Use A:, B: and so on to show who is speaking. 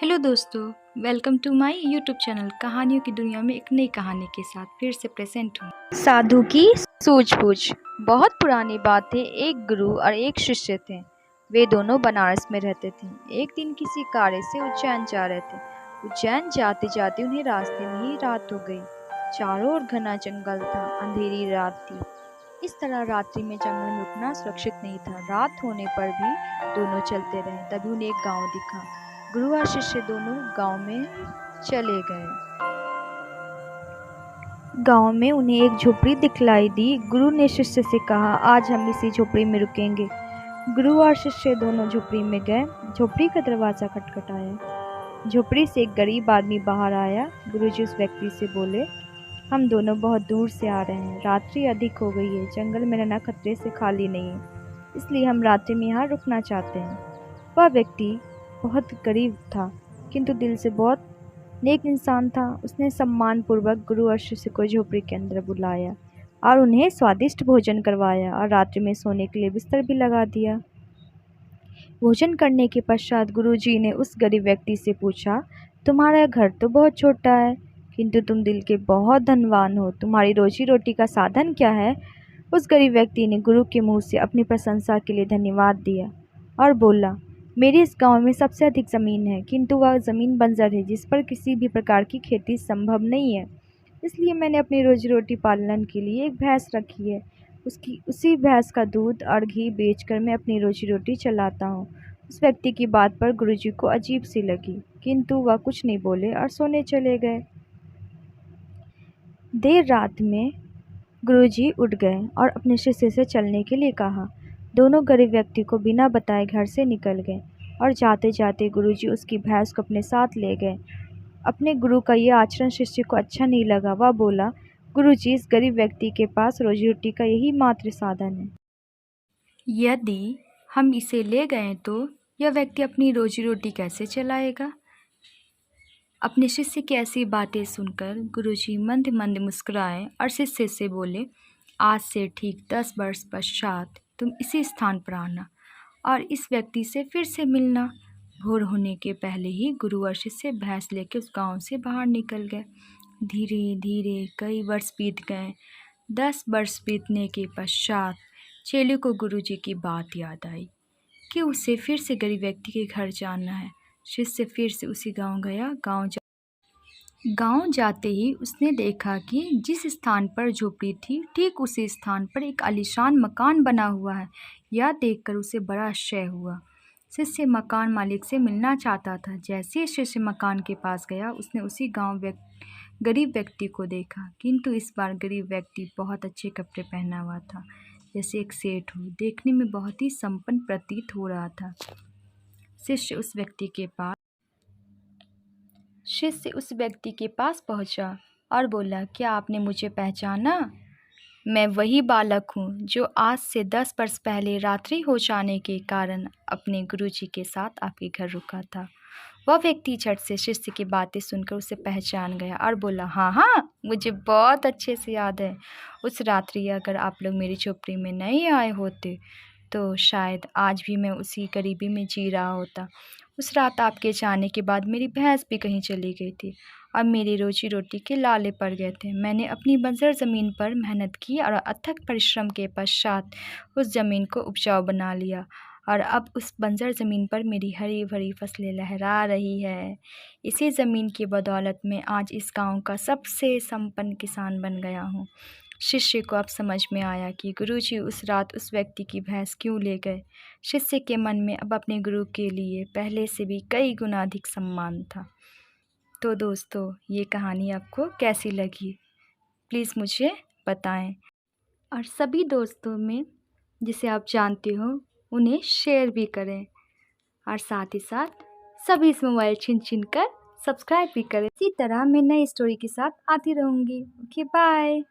A: Hello दोस्तों, welcome to my YouTube channel. कहानियों की दुनिया में एक नई कहानी के साथ फिर से प्रेजेंट हूँ। साधु की सूझबूझ। बहुत पुरानी बात है। एक गुरु और एक शिष्य थे। वे दोनों बनारस में रहते थे। एक दिन किसी कार्य से उज्जैन जा रहे थे। उज्जैन जाते जाते उन्हें रास्ते में ही रात हो गई। चारों ओर घना जंगल था, अंधेरी रात थी। इस तरह रात्रि में जंगल में रुकना सुरक्षित नहीं था। रात होने पर भी दोनों चलते रहे। तभी उन्हें एक गांव दिखा। गुरु और शिष्य दोनों गांव में चले गए। गांव में उन्हें एक झोपड़ी दिखलाई दी। गुरु ने शिष्य से कहा, आज हम इसी झोपड़ी में रुकेंगे। गुरु और शिष्य दोनों झोपड़ी में गए। झोपड़ी का दरवाजा खटखटाया। झोपड़ी से एक गरीब आदमी बाहर आया। गुरुजी उस व्यक्ति से बोले, हम दोनों बहुत दूर से आ रहे हैं। रात्रि अधिक हो गई है। जंगल में रहना खतरे से खाली नहीं है, इसलिए हम रात्रि में यहाँ रुकना चाहते हैं। वह व्यक्ति बहुत गरीब था, किंतु दिल से बहुत नेक इंसान था। उसने सम्मानपूर्वक गुरु और शिष्य को झोपड़ी के अंदर बुलाया और उन्हें स्वादिष्ट भोजन करवाया और रात्रि में सोने के लिए बिस्तर भी लगा दिया। भोजन करने के पश्चात गुरुजी ने उस गरीब व्यक्ति से पूछा, तुम्हारा घर तो बहुत छोटा है, किंतु तुम दिल के बहुत धनवान हो। तुम्हारी रोजी रोटी का साधन क्या है? उस गरीब व्यक्ति ने गुरु के मुंह से अपनी प्रशंसा के लिए धन्यवाद दिया और बोला, मेरे इस गांव में सबसे अधिक ज़मीन है, किंतु वह ज़मीन बंजर है, जिस पर किसी भी प्रकार की खेती संभव नहीं है। इसलिए मैंने अपनी रोजी रोटी पालन के लिए एक भैंस रखी है। उसी भैंस का दूध और घी बेचकर मैं अपनी रोजी रोटी चलाता हूँ। उस व्यक्ति की बात पर गुरुजी को अजीब सी लगी, किंतु वह कुछ नहीं बोले और सोने चले गए। देर रात में गुरुजी उठ गए और अपने शिष्य से चलने के लिए कहा। दोनों गरीब व्यक्ति को बिना बताए घर से निकल गए और जाते जाते गुरुजी उसकी भैंस को अपने साथ ले गए। अपने गुरु का यह आचरण शिष्य को अच्छा नहीं लगा। वह बोला, गुरुजी, इस गरीब व्यक्ति के पास रोजी रोटी का यही मात्र साधन है। यदि हम इसे ले गए तो यह व्यक्ति अपनी रोजी रोटी कैसे चलाएगा? अपने शिष्य की ऐसी बातें सुनकर गुरुजी मंद मंद मुस्कुराए और शिष्य से बोले, आज से ठीक 10 वर्ष पश्चात तुम इसी स्थान पर आना और इस व्यक्ति से फिर से मिलना। भोर होने के पहले ही गुरु और शिष्य भैंस लेकर उस गांव से बाहर निकल गए। धीरे धीरे कई वर्ष बीत गए। 10 वर्ष बीतने के पश्चात चेले को गुरुजी की बात याद आई कि उसे फिर से गरीब व्यक्ति के घर जाना है। शिष्य फिर से उसी गांव गया। गांव जाते ही उसने देखा कि जिस स्थान पर झोपड़ी थी, ठीक उसी स्थान पर एक आलीशान मकान बना हुआ है। यह देखकर उसे बड़ा आश्चर्य हुआ। शिष्य मकान मालिक से मिलना चाहता था। जैसे ही शिष्य मकान के पास गया, उसने उसी गरीब व्यक्ति को देखा, किंतु इस बार गरीब व्यक्ति बहुत अच्छे कपड़े पहना हुआ था, जैसे एक सेठ हो। देखने में बहुत ही संपन्न प्रतीत हो रहा था। शिष्य उस व्यक्ति के पास पहुंचा और बोला, क्या आपने मुझे पहचाना? मैं वही बालक हूँ जो आज से 10 वर्ष पहले रात्रि हो जाने के कारण अपने गुरुजी के साथ आपके घर रुका था। वह व्यक्ति झट से शिष्य की बातें सुनकर उसे पहचान गया और बोला, हाँ हाँ, मुझे बहुत अच्छे से याद है। उस रात्रि अगर आप लोग मेरी झोपड़ी में नहीं आए होते तो शायद आज भी मैं उसी गरीबी में जी रहा होता। उस रात आपके जाने के बाद मेरी भैंस भी कहीं चली गई थी और मेरी रोजी रोटी के लाले पड़ गए थे। मैंने अपनी बंजर ज़मीन पर मेहनत की और अथक परिश्रम के पश्चात उस ज़मीन को उपजाऊ बना लिया और अब उस बंजर ज़मीन पर मेरी हरी भरी फसलें लहरा रही है। इसी ज़मीन की बदौलत मैं आज इस गांव का सबसे संपन्न किसान बन गया हूँ। शिष्य को अब समझ में आया कि गुरुजी उस रात उस व्यक्ति की भैंस क्यों ले गए। शिष्य के मन में अब अपने गुरु के लिए पहले से भी कई गुना अधिक सम्मान था। तो दोस्तों, ये कहानी आपको कैसी लगी, प्लीज़ मुझे बताएं और सभी दोस्तों में जिसे आप जानते हो उन्हें शेयर भी करें और साथ ही साथ सभी इस मोबाइल छीन कर सब्सक्राइब भी करें। इसी तरह मैं नई स्टोरी के साथ आती रहूँगी। Okay, bye.